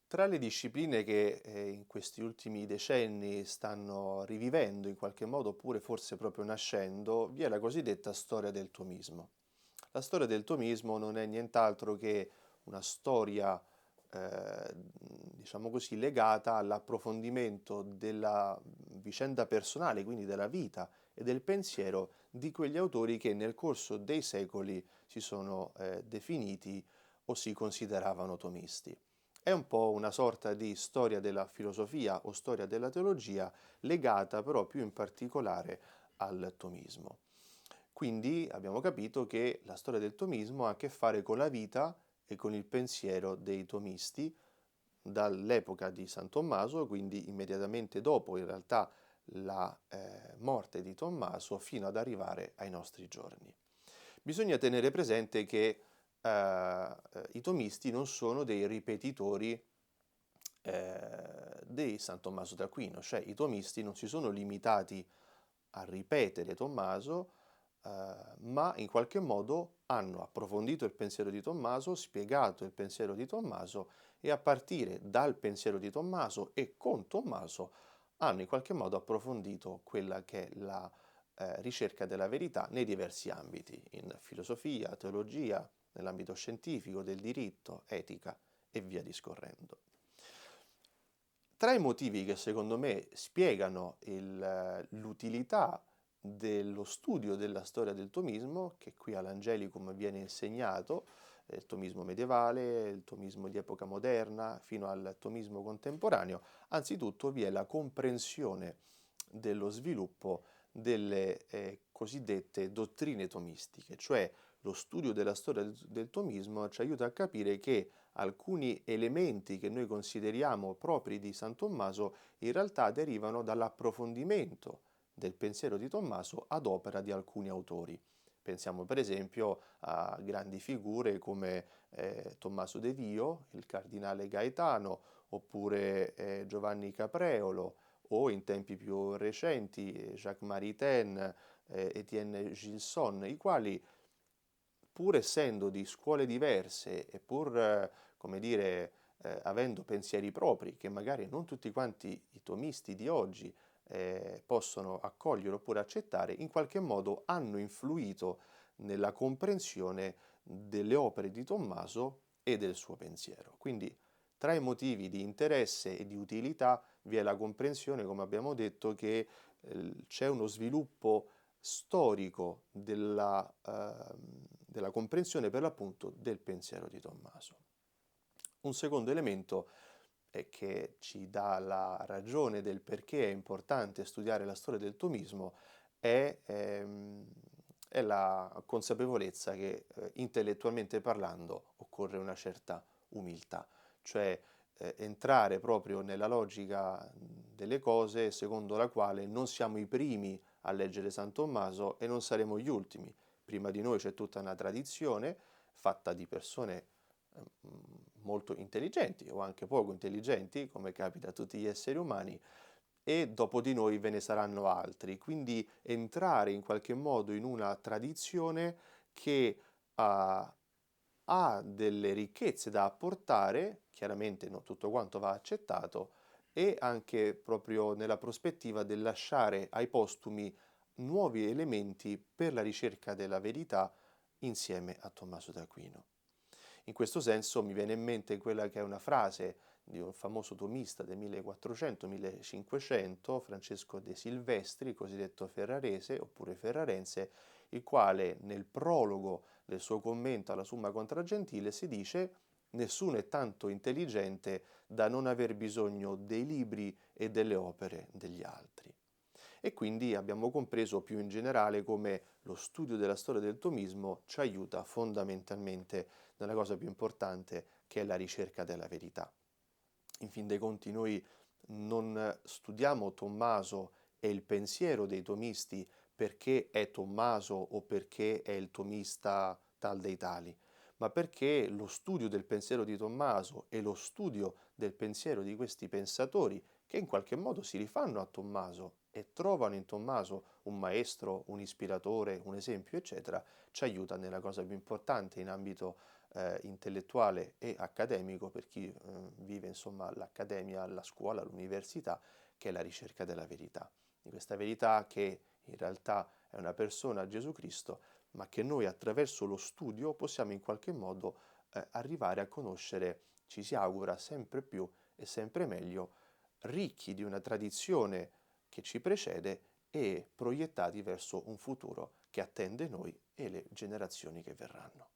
Tra le discipline che in questi ultimi decenni stanno rivivendo in qualche modo, oppure forse proprio nascendo, vi è la cosiddetta storia del tomismo. La storia del tomismo non è nient'altro che una storia, diciamo così, legata all'approfondimento della vicenda personale, quindi della vita e del pensiero di quegli autori che nel corso dei secoli si sono definiti o si consideravano tomisti. È un po' una sorta di storia della filosofia o storia della teologia legata però più in particolare al tomismo. Quindi abbiamo capito che la storia del tomismo ha a che fare con la vita e con il pensiero dei tomisti dall'epoca di San Tommaso, quindi immediatamente dopo in realtà la morte di Tommaso, fino ad arrivare ai nostri giorni. Bisogna tenere presente che i tomisti non sono dei ripetitori di San Tommaso d'Aquino, cioè i tomisti non si sono limitati a ripetere Tommaso, ma in qualche modo hanno approfondito il pensiero di Tommaso, spiegato il pensiero di Tommaso e a partire dal pensiero di Tommaso e con Tommaso hanno in qualche modo approfondito quella che è la ricerca della verità nei diversi ambiti, in filosofia, teologia, nell'ambito scientifico, del diritto, etica e via discorrendo. Tra i motivi che secondo me spiegano l'utilità dello studio della storia del tomismo, che qui all'Angelicum viene insegnato, il tomismo medievale, il tomismo di epoca moderna, fino al tomismo contemporaneo, anzitutto vi è la comprensione dello sviluppo delle cosiddette dottrine tomistiche, cioè lo studio della storia del tomismo ci aiuta a capire che alcuni elementi che noi consideriamo propri di San Tommaso in realtà derivano dall'approfondimento del pensiero di Tommaso ad opera di alcuni autori. Pensiamo per esempio a grandi figure come Tommaso de Vio, il cardinale Gaetano, oppure Giovanni Capreolo, o in tempi più recenti Jacques Maritain, Etienne Gilson, i quali pur essendo di scuole diverse e pur, come dire, avendo pensieri propri che magari non tutti quanti i tomisti di oggi possono accogliere oppure accettare, in qualche modo hanno influito nella comprensione delle opere di Tommaso e del suo pensiero. Quindi tra i motivi di interesse e di utilità vi è la comprensione, come abbiamo detto, che c'è uno sviluppo storico della comprensione per l'appunto del pensiero di Tommaso. Un secondo elemento che ci dà la ragione del perché è importante studiare la storia del tomismo è la consapevolezza che intellettualmente parlando occorre una certa umiltà, cioè entrare proprio nella logica delle cose secondo la quale non siamo i primi a leggere San Tommaso e non saremo gli ultimi. Prima di noi c'è tutta una tradizione fatta di persone molto intelligenti o anche poco intelligenti, come capita a tutti gli esseri umani, e dopo di noi ve ne saranno altri. Quindi entrare in qualche modo in una tradizione che ha delle ricchezze da apportare, chiaramente non tutto quanto va accettato, e anche proprio nella prospettiva del lasciare ai postumi nuovi elementi per la ricerca della verità insieme a Tommaso d'Aquino. In questo senso mi viene in mente quella che è una frase di un famoso tomista del 1400-1500, Francesco De Silvestri, cosiddetto ferrarese oppure ferrarense, il quale nel prologo del suo commento alla Summa Contra Gentile si dice: nessuno è tanto intelligente da non aver bisogno dei libri e delle opere degli altri. E quindi abbiamo compreso più in generale come lo studio della storia del tomismo ci aiuta fondamentalmente nella cosa più importante, che è la ricerca della verità. In fin dei conti noi non studiamo Tommaso e il pensiero dei tomisti perché è Tommaso o perché è il tomista tal dei tali, ma perché lo studio del pensiero di Tommaso e lo studio del pensiero di questi pensatori, che in qualche modo si rifanno a Tommaso e trovano in Tommaso un maestro, un ispiratore, un esempio, eccetera, ci aiuta nella cosa più importante in ambito intellettuale e accademico per chi vive insomma l'accademia, la scuola, l'università, che è la ricerca della verità, di questa verità che in realtà è una persona, Gesù Cristo, ma che noi attraverso lo studio possiamo in qualche modo arrivare a conoscere, ci si augura, sempre più e sempre meglio, ricchi di una tradizione che ci precede e proiettati verso un futuro che attende noi e le generazioni che verranno.